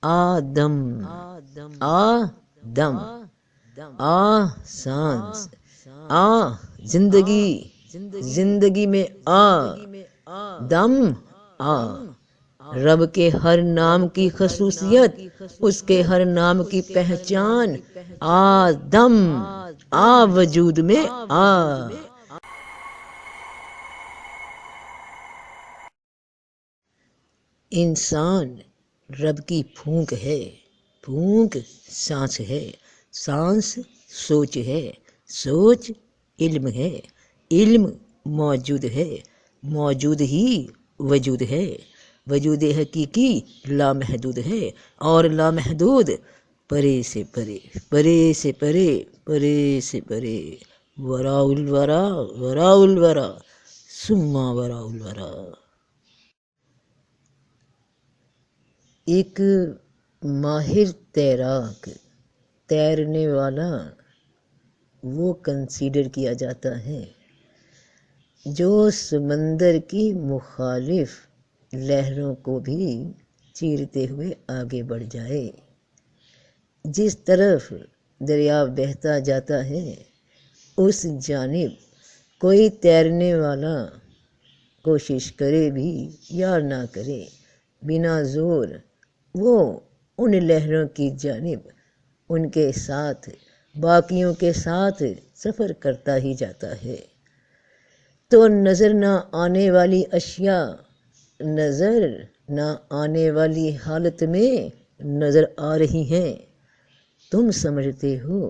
آدم، آدم، آ سانس، آ زندگی، زندگی میں آ دم، آ رب کے ہر نام کی خصوصیت، اس کے ہر نام کی پہچان، آدم، آ وجود میں آ۔ انسان رب کی پھونک ہے، پھونک سانس ہے، سانس سوچ ہے، سوچ علم ہے، علم موجود ہے، موجود ہی وجود ہے، وجود حقیقی لامحدود ہے، اور لامحدود پرے سے پرے، پرے سے پرے، پرے سے پرے، وراء الورا، وراء الورا، ثم وراء الورا۔ ایک ماہر تیراک، تیرنے والا وہ کنسیڈر کیا جاتا ہے جو سمندر کی مخالف لہروں کو بھی چیرتے ہوئے آگے بڑھ جائے۔ جس طرف دریا بہتا جاتا ہے اس جانب کوئی تیرنے والا کوشش کرے بھی یا نہ کرے، بنا زور وہ ان لہروں کی جانب ان کے ساتھ، باقیوں کے ساتھ سفر کرتا ہی جاتا ہے۔ تو نظر نہ آنے والی اشیاء نظر نہ آنے والی حالت میں نظر آ رہی ہیں۔ تم سمجھتے ہو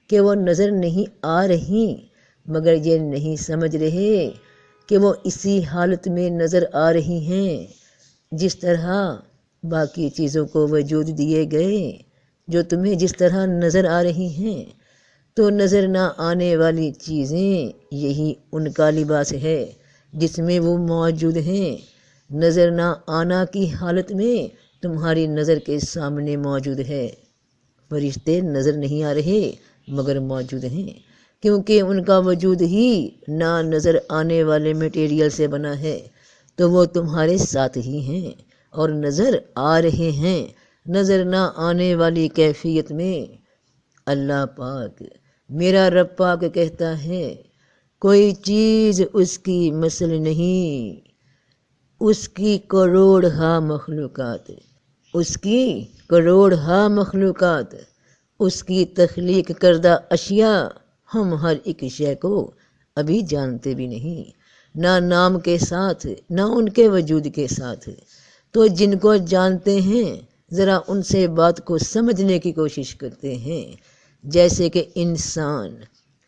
کہ وہ نظر نہیں آ رہی، مگر یہ نہیں سمجھ رہے کہ وہ اسی حالت میں نظر آ رہی ہیں جس طرح باقی چیزوں کو وجود دیے گئے، جو تمہیں جس طرح نظر آ رہی ہیں۔ تو نظر نہ آنے والی چیزیں یہی ان کا لباس ہے جس میں وہ موجود ہیں۔ نظر نہ آنا کی حالت میں تمہاری نظر کے سامنے موجود ہے۔ فرشتے نظر نہیں آ رہے مگر موجود ہیں، کیونکہ ان کا وجود ہی نہ نظر آنے والے میٹیریل سے بنا ہے، تو وہ تمہارے ساتھ ہی ہیں اور نظر آ رہے ہیں نظر نہ آنے والی کیفیت میں۔ اللہ پاک، میرا رب پاک کہتا ہے، کوئی چیز اس کی مثل نہیں، اس کی کروڑ ہا مخلوقات، اس کی کروڑ ہا مخلوقات، اس کی تخلیق کردہ اشیاء، ہم ہر ایک شے کو ابھی جانتے بھی نہیں، نہ نام کے ساتھ نہ ان کے وجود کے ساتھ۔ تو جن کو جانتے ہیں ذرا ان سے بات کو سمجھنے کی کوشش کرتے ہیں، جیسے کہ انسان،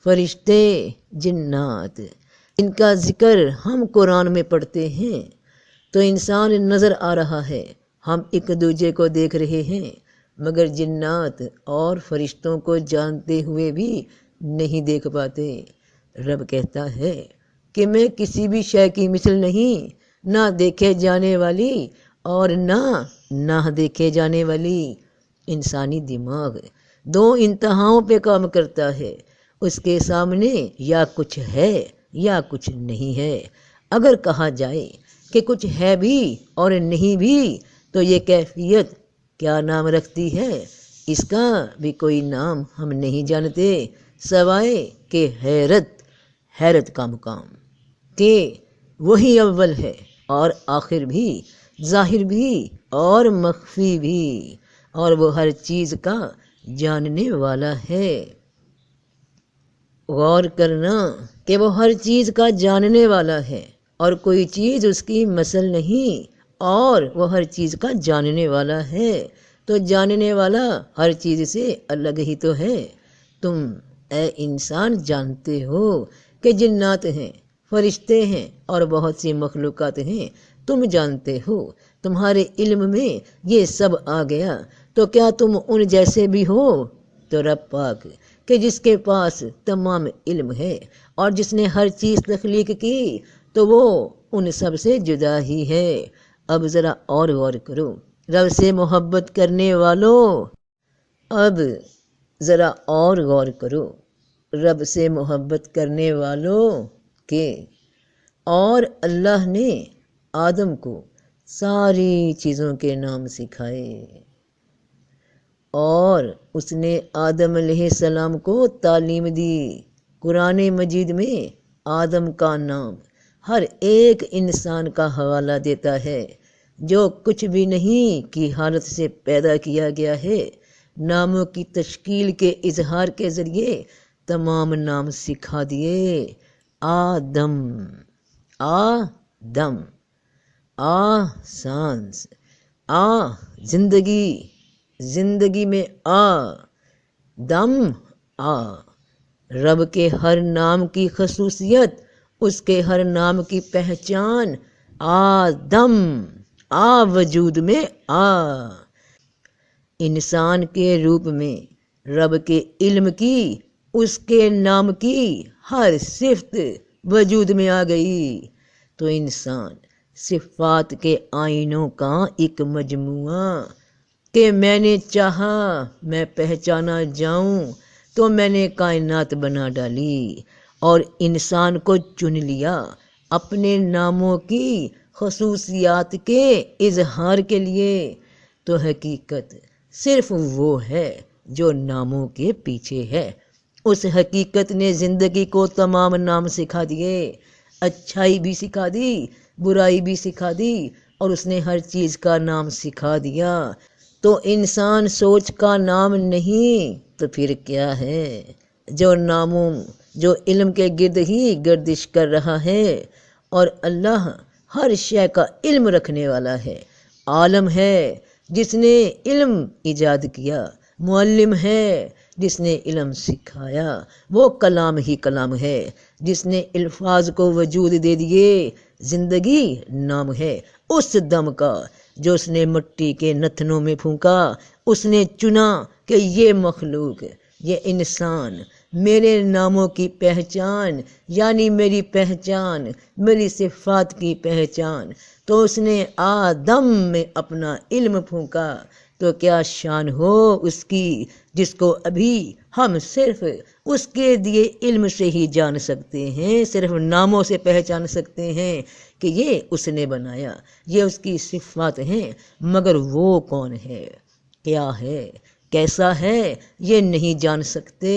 فرشتے، جنات، ان کا ذکر ہم قرآن میں پڑھتے ہیں۔ تو انسان نظر آ رہا ہے، ہم ایک دوسرے کو دیکھ رہے ہیں، مگر جنات اور فرشتوں کو جانتے ہوئے بھی نہیں دیکھ پاتے۔ رب کہتا ہے کہ میں کسی بھی شے کی مثل نہیں، نہ دیکھے جانے والی اور نہ دیکھے جانے والی۔ انسانی دماغ دو انتہاؤں پہ کام کرتا ہے، اس کے سامنے یا کچھ ہے یا کچھ نہیں ہے۔ اگر کہا جائے کہ کچھ ہے بھی اور نہیں بھی تو یہ کیفیت کیا نام رکھتی ہے؟ اس کا بھی کوئی نام ہم نہیں جانتے، سوائے کہ حیرت کا مقام، کہ وہی اول ہے اور آخر بھی، ظاہر بھی اور مخفی بھی، اور وہ ہر چیز کا جاننے والا ہے۔ غور کرنا کہ وہ ہر چیز کا جاننے والا ہے اور کوئی چیز اس کی مثل نہیں، اور وہ ہر چیز کا جاننے والا ہے، تو جاننے والا ہر چیز سے الگ ہی تو ہے۔ تم اے انسان جانتے ہو کہ جنات ہیں، فرشتے ہیں اور بہت سی مخلوقات ہیں، تم جانتے ہو، تمہارے علم میں یہ سب آ گیا، تو کیا تم ان جیسے بھی ہو؟ تو رب پاک کہ جس کے پاس تمام علم ہے اور جس نے ہر چیز تخلیق کی، تو وہ ان سب سے جدا ہی ہے۔ اب ذرا اور غور کرو رب سے محبت کرنے والوں، اب ذرا اور غور کرو رب سے محبت کرنے والوں کہ اور اللہ نے آدم کو ساری چیزوں کے نام سکھائے۔ اور اس نے آدم علیہ السلام کو تعلیم دی۔ قرآن مجید میں آدم کا نام ہر ایک انسان کا حوالہ دیتا ہے جو کچھ بھی نہیں کی حالت سے پیدا کیا گیا ہے۔ ناموں کی تشکیل کے اظہار کے ذریعے تمام نام سکھا دیے۔ آدم، آدم، سانس، زندگی، زندگی میں دم، رب کے ہر نام کی خصوصیت، اس کے ہر نام کی پہچان، آدم، وجود میں انسان کے روپ میں رب کے علم کی، اس کے نام کی ہر صفت وجود میں آ گئی، تو انسان صفات کے آئینوں کا ایک مجموعہ کہ میں نے چاہا میں پہچانا جاؤں تو میں نے کائنات بنا ڈالی اور انسان کو چن لیا اپنے ناموں کی خصوصیات کے اظہار کے لیے۔ تو حقیقت صرف وہ ہے جو ناموں کے پیچھے ہے۔ اس حقیقت نے زندگی کو تمام نام سکھا دیے، اچھائی بھی سکھا دی، برائی بھی سکھا دی، اور اس نے ہر چیز کا نام سکھا دیا۔ تو انسان سوچ کا نام نہیں تو پھر کیا ہے؟ جو ناموں، جو علم کے گرد ہی گردش کر رہا ہے، اور اللہ ہر شے کا علم رکھنے والا ہے، عالم ہے جس نے علم ایجاد کیا، معلم ہے جس نے علم سکھایا، وہ کلام ہی کلام ہے جس نے الفاظ کو وجود دے دیے، زندگی نام ہے اس دم کا جو اس نے مٹی کے نتنوں میں پھونکا، اس نے چنا کہ یہ مخلوق، یہ انسان میرے ناموں کی پہچان، یعنی میری پہچان، میری صفات کی پہچان، تو اس نے آدم میں اپنا علم پھونکا۔ تو کیا شان ہو اس کی جس کو ابھی ہم صرف اس کے دیے علم سے ہی جان سکتے ہیں، صرف ناموں سے پہچان سکتے ہیں کہ یہ اس نے بنایا، یہ اس کی صفات ہیں، مگر وہ کون ہے، کیا ہے، کیسا ہے، یہ نہیں جان سکتے،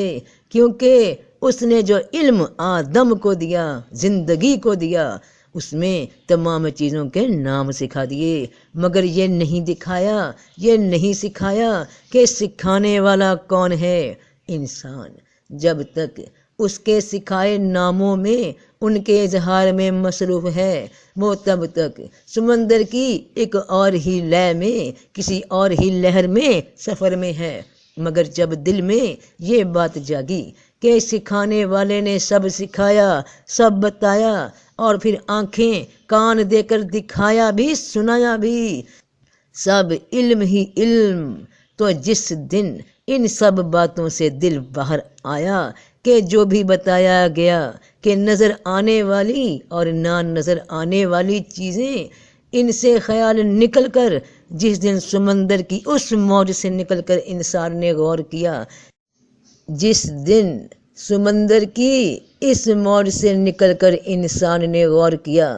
کیونکہ اس نے جو علم آدم کو دیا، زندگی کو دیا، اس میں تمام چیزوں کے نام سکھا دیے، مگر یہ نہیں دکھایا، یہ نہیں سکھایا کہ سکھانے والا کون ہے، انسان۔ جب تک اس کے سکھائے ناموں میں، ان کے اظہار میں مصروف ہے، وہ تب تک سمندر کی ایک اور ہی لے میں، کسی اور ہی لہر میں سفر میں ہے، مگر جب دل میں یہ بات جاگی کہ سکھانے والے نے سب سکھایا، سب بتایا، اور پھر آنکھیں کان دے کر دکھایا بھی، سنایا بھی، سب علم ہی علم، تو جس دن ان سب باتوں سے دل باہر آیا کہ جو بھی بتایا گیا کہ نظر آنے والی اور نہ نظر آنے والی چیزیں، ان سے خیال نکل کر، جس دن سمندر کی اس موج سے نکل کر انسان نے غور کیا، جس دن سمندر کی اس موج سے نکل کر انسان نے غور کیا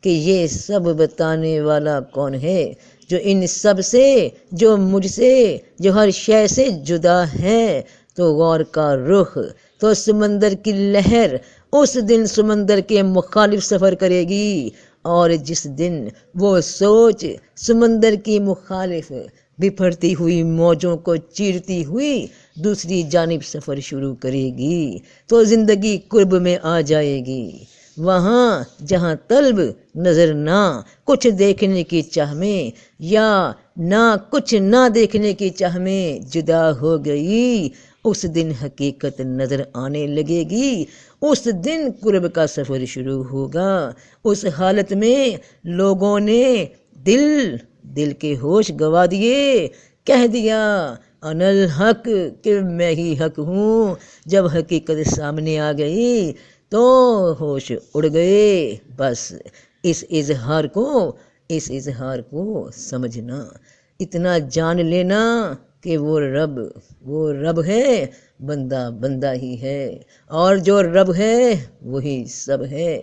کہ یہ سب بتانے والا کون ہے، جو ان سب سے، جو مجھ سے، جو ہر شے سے جدا ہے، تو غور کا رخ، تو سمندر کی لہر اس دن سمندر کے مخالف سفر کرے گی، اور جس دن وہ سوچ سمندر کی مخالف بپھرتی ہوئی موجوں کو چیرتی ہوئی دوسری جانب سفر شروع کرے گی، تو زندگی قرب میں آ جائے گی، وہاں جہاں طلب نظر نہ کچھ دیکھنے کی چاہ میں، یا نہ کچھ نہ دیکھنے کی چاہ میں جدا ہو گئی، اس دن حقیقت نظر آنے لگے گی، اس دن قرب کا سفر شروع ہوگا۔ اس حالت میں لوگوں نے دل کے ہوش گوا دیے، کہہ دیا انا الحق، کہ میں ہی حق ہوں۔ جب حقیقت سامنے آ گئی تو ہوش اڑ گئے۔ بس اس اظہار کو سمجھنا، اتنا جان لینا کہ وہ رب ہے، بندہ ہی ہے، اور جو رب ہے وہی سب ہے،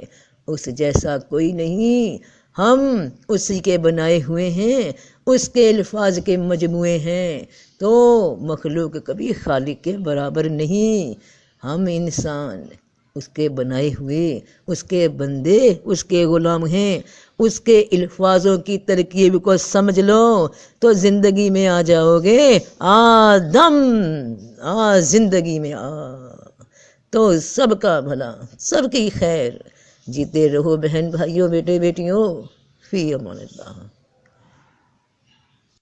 اس جیسا کوئی نہیں، ہم اسی کے بنائے ہوئے ہیں، اس کے الفاظ کے مجموعے ہیں، تو مخلوق کبھی خالق کے برابر نہیں۔ ہم انسان اس کے بنائے ہوئے، اس کے بندے، اس کے غلام ہیں۔ اس کے الفاظوں کی ترکیب کو سمجھ لو تو زندگی میں آ جاؤ گے، آدم آ زندگی میں آ، تو سب کا بھلا، سب کی خیر۔ جیتے رہو بہن بھائیوں، بیٹے بیٹیوں، فی امان اللہ۔